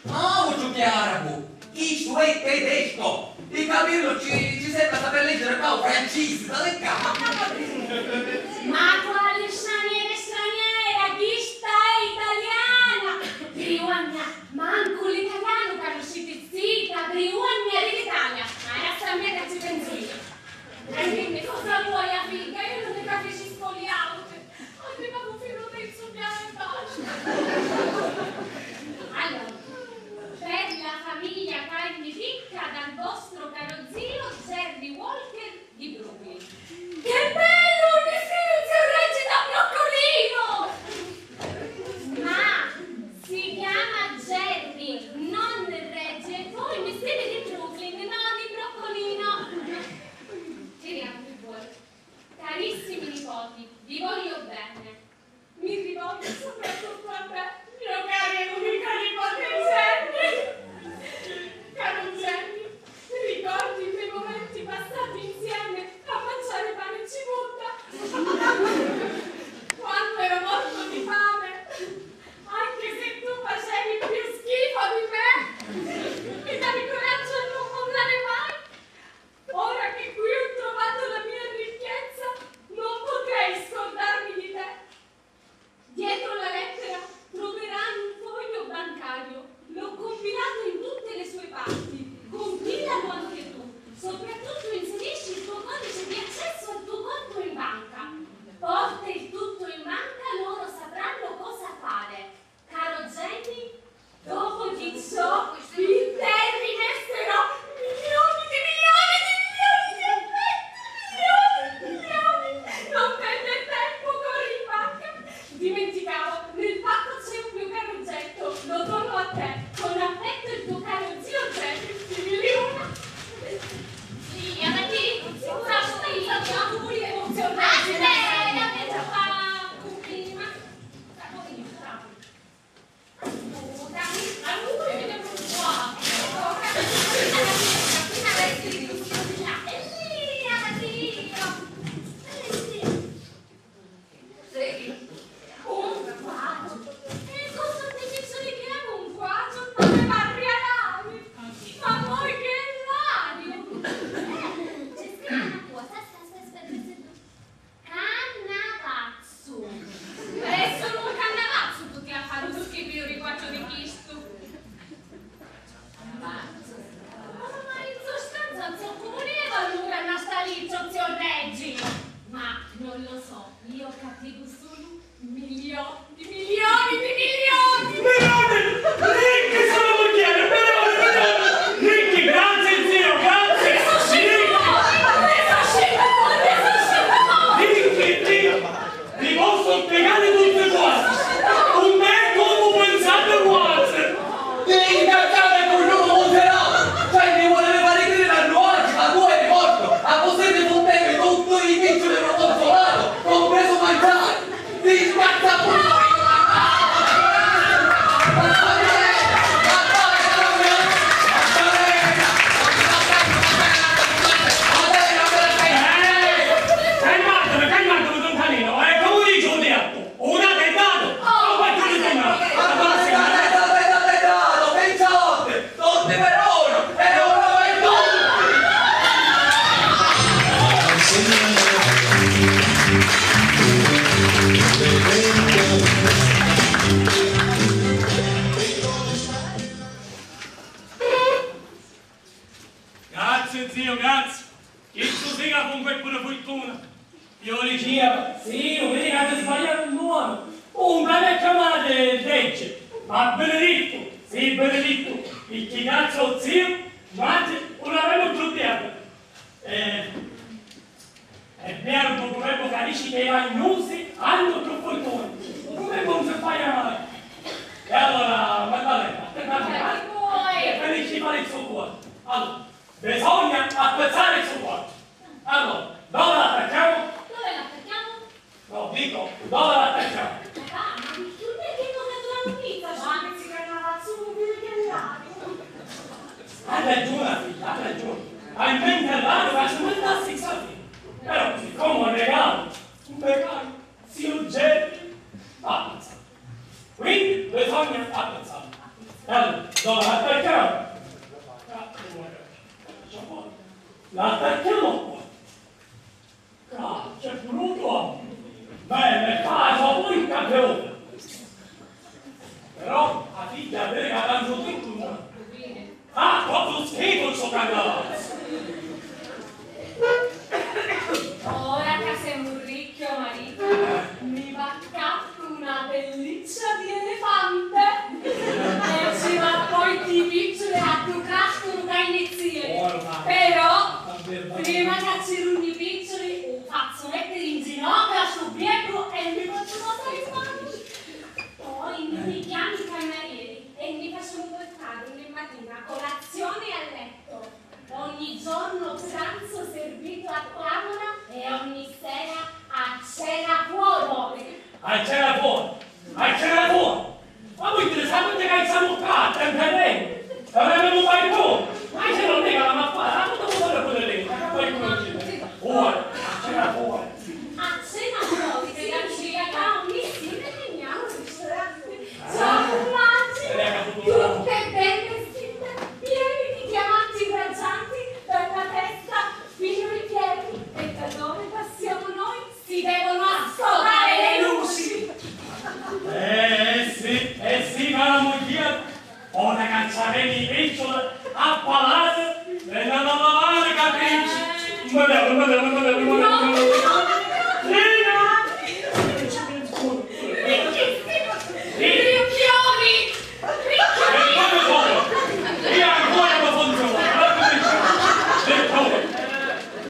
Ah, giochi arabo. Isto è tedesco. Il capello ci sembra saper leggere però francese, dalle cazzo. Ma quale straniera, chi sta italiana? Briugna, manco l'italiano che uscite zitta, Briugna dell'Italia. Ma è a me che ci penso io. E dimmi cosa vuoi a figa? Io non ne capisco gli altri. Arriva un filo del suo piano e basta. Allora, per la famiglia carne ricca dal vostro caro zio Jerry Walker di Brooklyn. Che bello! Mio figlio si regge da broccolino! Ma si chiama Jerry, non regge. Voi mi siete di Brooklyn, no di broccolino. Tiriamo più fuori. Carissimi nipoti, vi voglio bene. Mi rivolgo soprattutto a te, mio caro e unico nipote Jenny. Caro Jenny, ricordi quei momenti passati insieme a mangiare pane e cipolla? Quando ero morto di fame, anche se tu facevi più schifo di me, mi davi coraggio a non mollare mai. Ora che qui ho trovato la mia ricchezza, non potrei scordarmi di te. Dietro la lettera troverai un foglio bancario. L'ho compilato in tutte le sue parti. Compilalo anche tu. Soprattutto inserisci il tuo codice di accesso al tuo conto in banca. Porta il tutto in banca, loro sapranno cosa fare. Caro Jenny, dopo di ciò in te rinesterò milioni di milioni di milioni di affetti, milioni. Non perdere tempo, corri in banca. Dimenticavo, nel pacco c'è un mio caro oggetto, lo dono a te, con affetto il tuo caro zio Jerry di Milione. Sì, avanti, sicuramente io sono pure emozionata. Aspetta, che già fa prima. A lui mi devo un quadro. E cosa ti dice che è un quadro? Dove parli all'aria? Ma voi che l'aria? C'è scritto una cosa. Aspetta. Cannavazzo. È solo un cannavazzo tutti a fare uno schifo di quattro di Cristo. Cannavazzo. Ma in sostanza non so comuneva allora una staliccio zio Reggi. Ma non lo so, io capivo solo milioni di milioni di milioni. Milioni! Ricchi sono mogliere! Milioni! Ricchi, grazie zio, grazie! Ricchi, vi posso spiegare tutte cose! Un me come pensate vuole! Devi incazzare con l'uomo monterà! Cioè mi voleva fare credere a Noaci, ma tu eri morto! A possedere fontene tutto i piccioli dello consolato, compreso mangiare! Ti scazza pure! Calmatevi, Don Canino, come dice un detto, un attentato! Non faccio di tempo! Pensate! Tutti per oro! E oro per tutti! Grazie zio, grazie! Che tu siga con quel pure fortuna! Io le diceva, zio, vedi che avete sbagliato il nome! Un cane chiamato Regge, ma benedetto, sì benedetto! Il che cazzo zio, mangi una remo giudiata! È vero, dopo che capisci che i magnosi hanno più fortuna! Come non si sbaglia mai? E allora, Maddalena, e felici fare il suo cuore! Allora, bisogna apprezzare il suo cuore! Allora, dove l'attacchiamo? Dove l'attacchiamo? No, dico, dove l'attacchiamo? Ma tu perché non è la notizia? Ma che si cannavazzo non dire che l'aria. Ha ragione, figlia, ha ragione. Hai in mente l'aria, ma ci vuoi darsi i soldi. Però, siccome un regalo, zio Jerry, apprezzato. Quindi bisogna apprezzarlo. Allora, l'attacchiamo. L'attacchiamo qua. C'è brutto. Bene, caso poi il campione. Però la figlia deve tanto tutto. Ah, proprio schifo il suo ragazzo. Ora che sei un ricchio marito, mi va capo una pelliccia di elefante e ci va poi ti picciole a tu casco che iniziale. Però, prima che ci rugni piccioli, faccio mettere in ginocchio sul piego e mi faccio notare i panni. Poi mi chiami i camerieri e mi faccio portare ogni mattina colazione a letto. Ogni giorno pranzo servito a tavola e ogni sera a cena fuori. A cena fuori! A cena fuori! Ma voi te sapete che siamo qua, temperamente! Non abbiamo mai più! Ma se non dica la mappara, non devo fare quelle lì! Ma poi come fuori! A cena fuori! A cena fuori, che la cicata ogni sera veniamo al ristorante. Ciao, immagini! Tutte ben vestite, pieni di diamanti braccianti dalla testa fino ai piedi. E da dove passiamo noi si devono assodare le luci. Sì, cara moglie! Ora cacciaremi